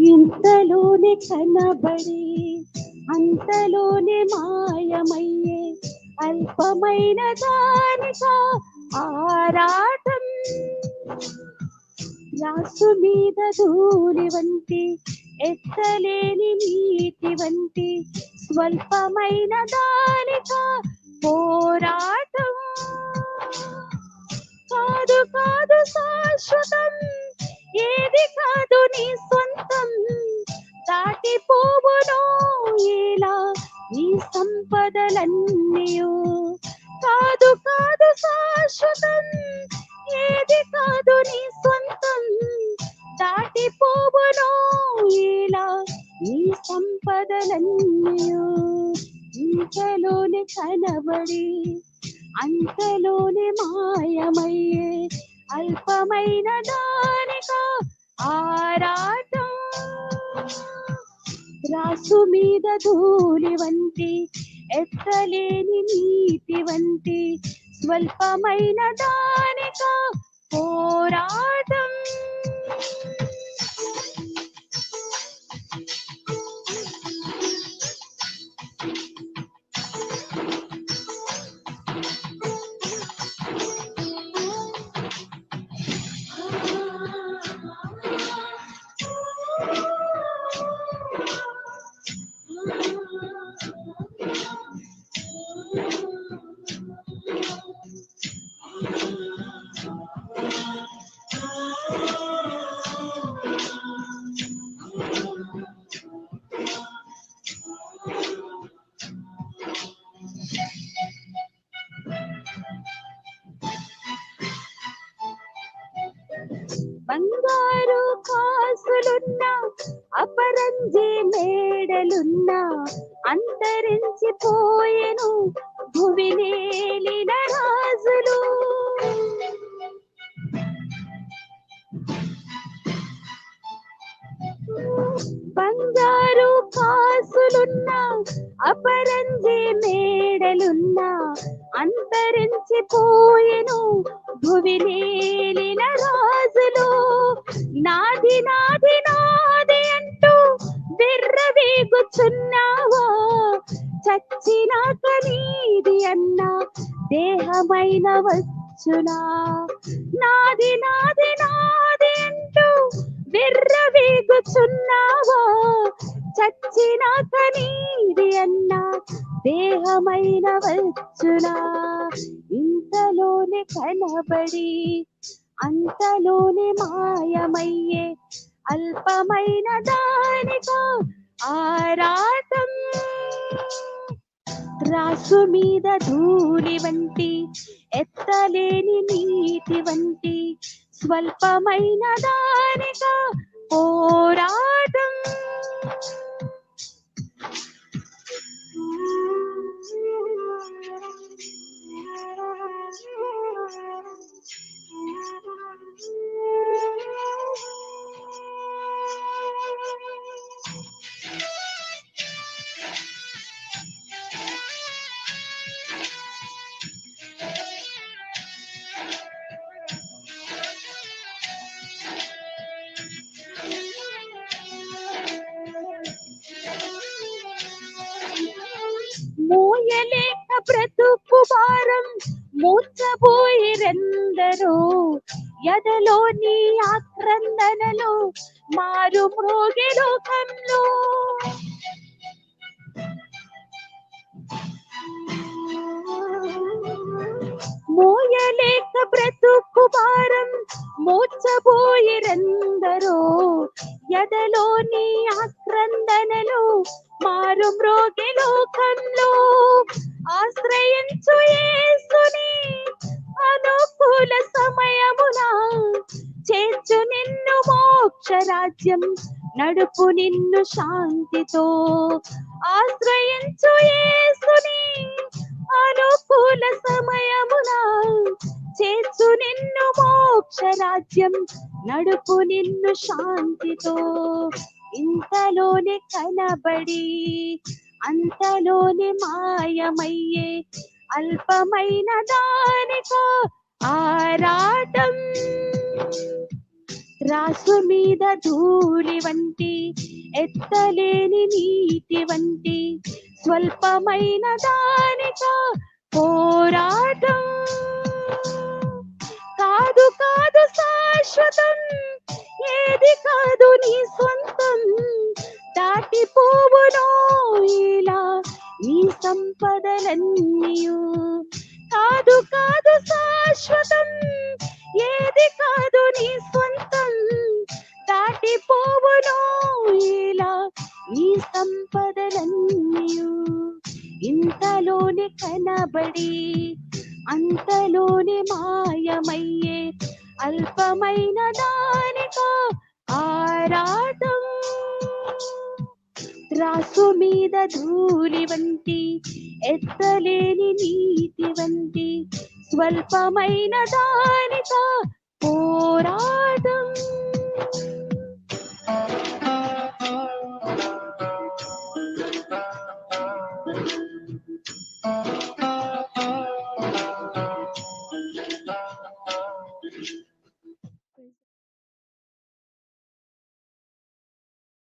ఇంతలోనే కనబడి అంతలోనే మాయమయ్యే అల్పమైన దానిగా ఆరాటం. రాసు మీద ధూళి వంటి ఎత్తలేని నీటి వంటి స్వల్పమైన దానిగా పోరాటం. కాదు కాదు శాశ్వతం, ఏది కాదు నీ సొంతం. దాటిపోవునో ఇలా నీ సంపదలన్నీయు. కాదు కాదు శాశ్వతం, ఏది కాదు నీ సొంతం. దాటిపోవునో ఇలా నీ సంపదలన్నీయు. ఇంతలోనే కనబడి అంతలోనే మాయమయ్యే అల్పమైన దానిగా ఆరాటం. రాసు మీద ధూళి వంటి ఎత్తలేని నీటి వంటి స్వల్పమైన దానిగా పోరాటం. బంగారు కాసులున్నా అపరంజి మేడలున్నా అంతరించిపోయెను భువినేలిన రాజులు. బంగారు కాసులున్నా అపరంజి మేడలున్నా అంతరించిపోయెను భువినేలిన రాజులు. నాది నాది నాది అంటూ విర్రవీగుచున్నావా? చచ్చినాక నీది అన్న దేహమైన వచ్చునా? నాది నాది నాది అంటూ విర్రవీగుచున్నావా? చచ్చినాక నీది అన్న దేహమైన వచ్చునా? ఇంతలోనే కనబడి అంతలోనే మాయమయ్యే అల్పమైన దానిగా ఆరాటం. రాసు మీద ధూళి వంటి ఎత్తలేని నీటి వంటి స్వల్పమైన దానిగా పోరాటం. మోయలేక బ్రతుకు భారం మూర్ఛపోయిరెందరో. ఎదలోని ఆక్రందనలో మారు మ్రోగే లోకంలో. మోయలేక బ్రతుకు భారం మూర్ఛపోయిరెందరో. ఎదలోని ఆక్రందనలో మారు మ్రోగే లోకంలో. ఆశ్రయించు యేసుని అనుకూల సమయమున చేర్చు నిన్ను మోక్ష రాజ్యం, నడుపు నిన్ను శాంతితో. ఆశ్రయించు యేసుని అనుకూల సమయమున చేర్చు నిన్ను మోక్ష రాజ్యం నడుపు నిన్ను శాంతితో. ఇంతలోనే కనబడి అంతలోనే మాయమయ్యే అల్పమైన దానికో ఆరాటం. రాసు మీద ధూళి వంటి ఎత్తలేని నీటి వంటి స్వల్పమైన దానికో పోరాటం. కాదు కాదు శాశ్వతం, ఏది కాదు నీ సొంతం. దాటిపోవునో ఇలా నీ సంపదలన్నీయు. కాదు కాదు శాశ్వతం, ఏది కాదు నీ సొంతం. దాటిపోవునో ఇలా నీ సంపదలన్నీయు. ఇంతలోనే కనబడి అంతలోనే మాయమయ్యే అల్పమైన దానికో ఆరాటం. రాసు మీద ధూళి వంటి ఎత్తలేని నీటి వంటి స్వల్పమైన దానికో